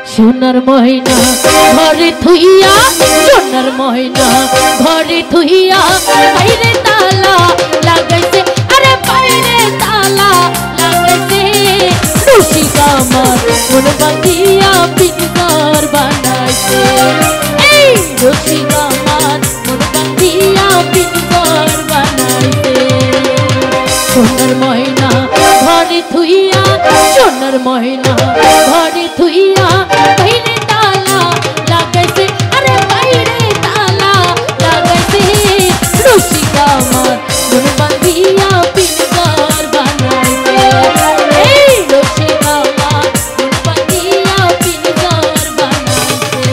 সোনার ময়না ঘরে থুইয়া সোনার ময়না ঘরে থুইয়া বাইরে তালা লাগাইছে আরে বাইরে তালা লাগাইছে রসিক আমার মন বাঁধিয়া পিঞ্জর বানাইছে এই রসিক আমার মন বাঁধিয়া পিঞ্জর বানাইছে সোনার ময়না ঘরে থুইয়া সোনার ময়না ঘরে থুইয়া বাইরে তালা লাগাইছে আরে বাইরে তালা লাগাইছে রসিক আমার মন বাঁধিয়া পিঞ্জর বানাইছে এই রসিক আমার মন বাঁধিয়া পিঞ্জর বানাইছে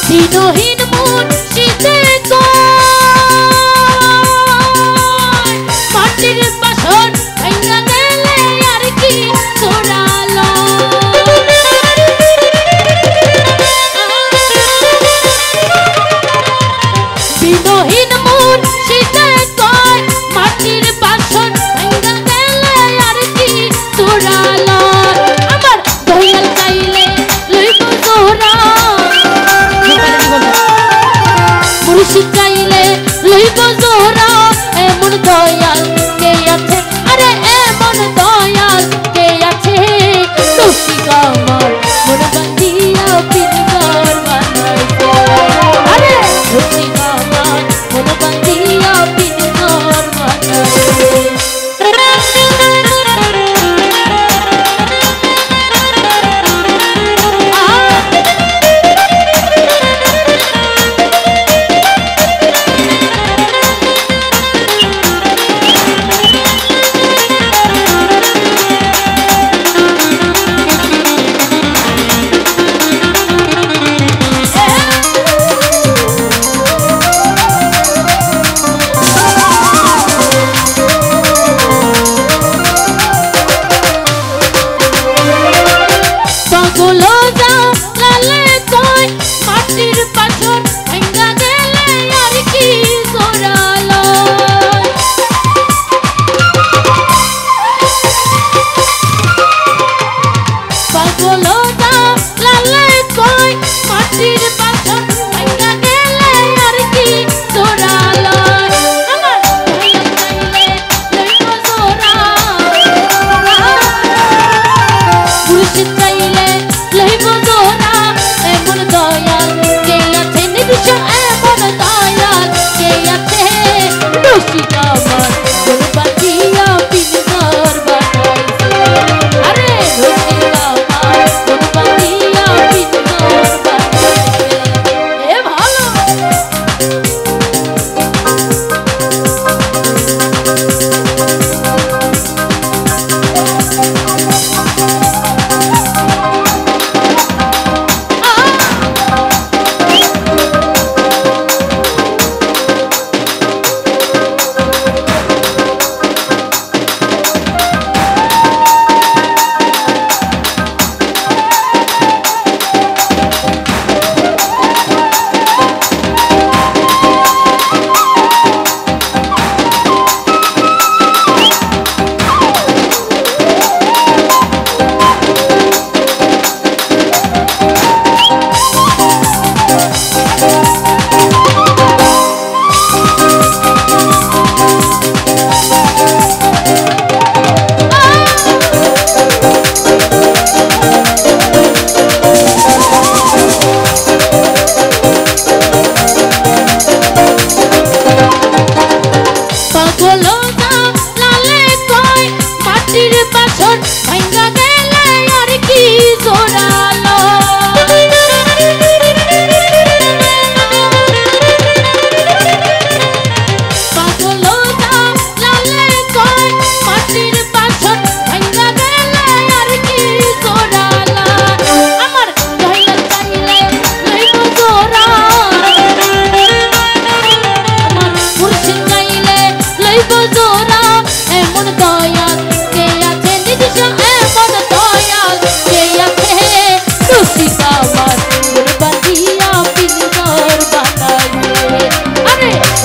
দিনহীন মন শীতে মাটির বাসন ভাঙা গেলে আর কি চোরালো দিনহীন মন শীতে মাটির বাসন ভাঙা গেলে আর কি চোরালো আমার দয়াল চাইলে লইব জোরা মুর্শিদ চাইলে লইব জোরা এমন দয়াল কে আছে আরে এমন দয়াল কে আছে রসিক আমার মন বাঁধিয়া পিঞ্জর বানাইছে আরে রসিক আমার মন বাঁধিয়া পিঞ্জর বানাইছে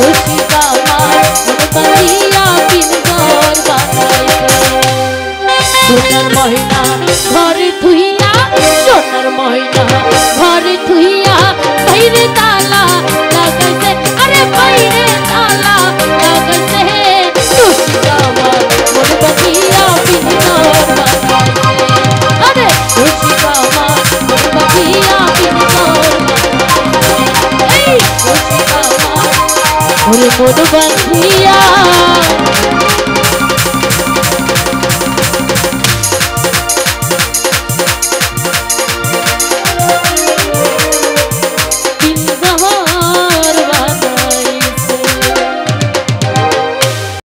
রসিকা আমার মন বাঁধিয়া পিনঘর বানাইছে সোনার ময়না ঘরে থুইয়া সোনার ময়না ঘরে থুইয়া বাইরে তালা লাগাইছে আরে বাইরে তালা লাগাইছে রসিকা আমার মন বাঁধিয়া পিনঘর বানাইছে আরে রসিকা আমার মন বাঁধিয়া পিনঘর বানাইছে এই রসিকা আমার মন বাঁধিয়া